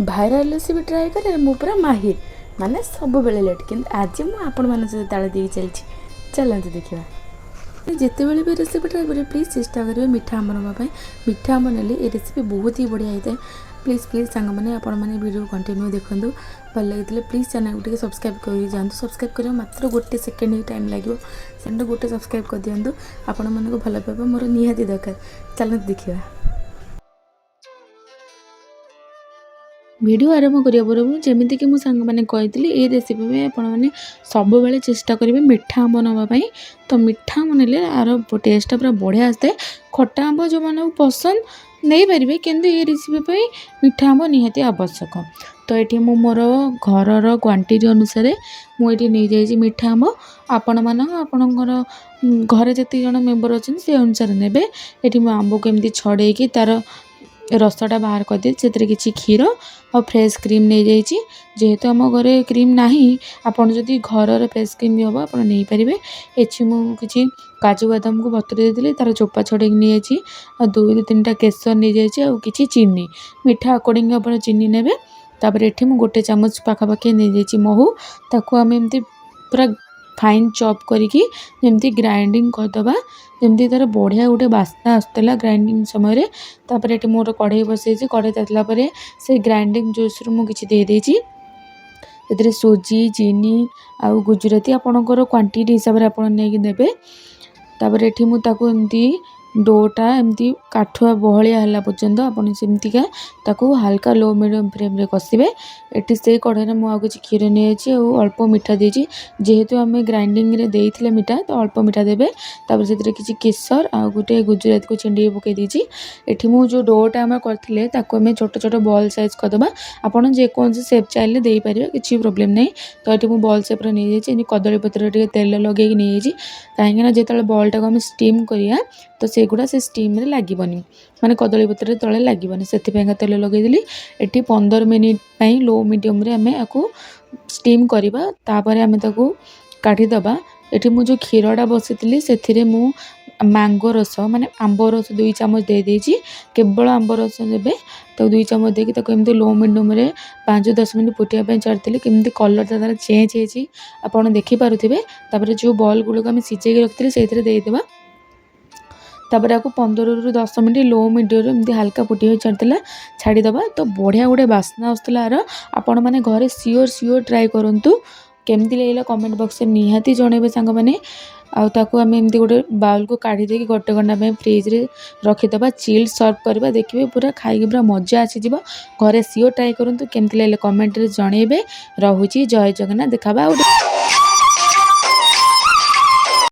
Viral recipe try करे मु पूरा माहिर माने सब बेले लेट कि आज मुझे आपण मान सहित ताल दी चलती चलते देखा जिते बड़े भी रेसिपी ट्राए करेंगे प्लीज चेष्टा करेंगे मीठा आंब नापी मीठा आंब ने ये रेसिपी बहुत ही बढ़िया होता है। प्लीज प्लीज सांग मैंने आपण मैंने वीडियो कंटिन्यू देखूँ भल लगी प्लीज चैनल को सब्सक्राइब कर जातु सब्सक्राइब करेंगे मात्र गोटे सेकेंड ही टाइम लगे चैनल गोटे सब्सक्राइब कर दिखाँ आपण मानक भल पाइबा मोर निहाती दरकार चलते देखा। वीडियो आरंभ करिया पूर्व जमीती कि मुझे मैंने कही ये रेसिपी में आपण मैंने सब बेले चेष्टा करेंगे मीठा आंब नापी तो मीठा आंब ने आर टेस्ट पूरा बढ़िया आसता है। खट्टा आंब जो मैंने पसंद नहीं पारे कि ये रेसिपी मीठा आंब निहाती आवश्यक। तो ये मोर घर क्वांटिटी अनुसार मुझे नहीं जाइए मीठा आंब आपण मान आपणकर घरे जिते जन मेम्बर अच्छे से अनुसार ने ये आंब को एमती छड़े तार रसटा बाहर कर दिए से किसी क्षीर और फ्रेश क्रीम नहीं जाइए जेहेतु आम घरे क्रीम ना आपड़ जदि घर फ्रेश क्रीम भी हम आप नहीं पारे। ये मुझे काजू बादाम को बतुरे देती तार चोपा छड़े नहीं जाइए 2-3टा केसर नहीं जाइए और किसी चीनी मीठा अकॉर्डिंग आप चीनी ने तापर ये गोटे चामच पाखापाखि नहीं जाइए महू ताको आम एमती पूरा फाइन चॉप करके जमती ग्राइंडिंग करदे जमती तार बढ़िया गोटे बास्ना आसला ग्राइंडिंग समय तापर ये मोर कढ़ई बसई कढ़ई तातला से ग्राइंडिंग जूस मुझे देदेजी सुजी चीनी आउ गुजराती आपणकर क्वांटिटी हिसाब से आप देवे। तापर ये मुझे डोटा एमती काठुआ बहलिया है पर्यंत आपमतिका ताकू हल्का लो मीडियम फ्लेम रे कषिबे। एटी से कढ़ई मुझे किसी क्षीर नहीं अल्प मीठा देजी जेहेतु आम ग्राइंडिंग रे देइथिले मीठा तो अल्प मीठा देवे। तापर से किसी केसर आ गोटे गुजराती को छेंडी पकई देजी। एटी मु जो डोटा आम करथिले ताकू आम छोट छोट बॉल साइज करदबा आपन जे कौन से शेप चाहिले दे पारिबे किछि प्रॉब्लम नहीं। तो ये बॉल शेप रे नहीं जाइए कदली पत्र टे तेल लगे नहीं जाइए कहीं जो बॉल टाक आम स्टीम करिया तो सेगुड़ा से स्टीम रे लागबनी माने कदली पत्र तले लागबनी से तेल लगेदेली। एटी 15 मिनिट लो मीडियम रे आमे आकु स्टीम करिबा तापर आमे ताकु काढ़ीदबा। एटी मु जो क्षीरटा बसीली से मु मैंगो रस माने आंब रस 2 चामच दे देजी केवल आंब रस देबे तो 2 चामच देकी ताको एमती लो मीडियम रे 5-10 मिनिट फुटिया छाड़ी केमती कलर तार चेंज होती आपड़ देखिपे। तापर जो बॉल गुड़क आम सिझे रखी से देदेबा तापर आपको 15-10 मिनट लो मीडियम एमती हल्का फुटी छाड़ीदेला छाड़ीदबा तो बढ़िया गोटे बास्ना आसला आर आपण मैंने घरे सियोर ट्राए करूँ केमती लगे कमेंट बॉक्स में निहाती जनइबे सांग मैंने आउ आम एमती गोटे बाउल को काढ़ी देकी गोटे घंटा में फ्रिज रे रखीदबा चिल्ड सर्व करवा देखिए पूरा खाई पूरा मजा आसीज। घरे सियोर ट्राए करूँ केमती लगे कमेंट रे जनइबे। रहुची जय जगन्नाथ देखा।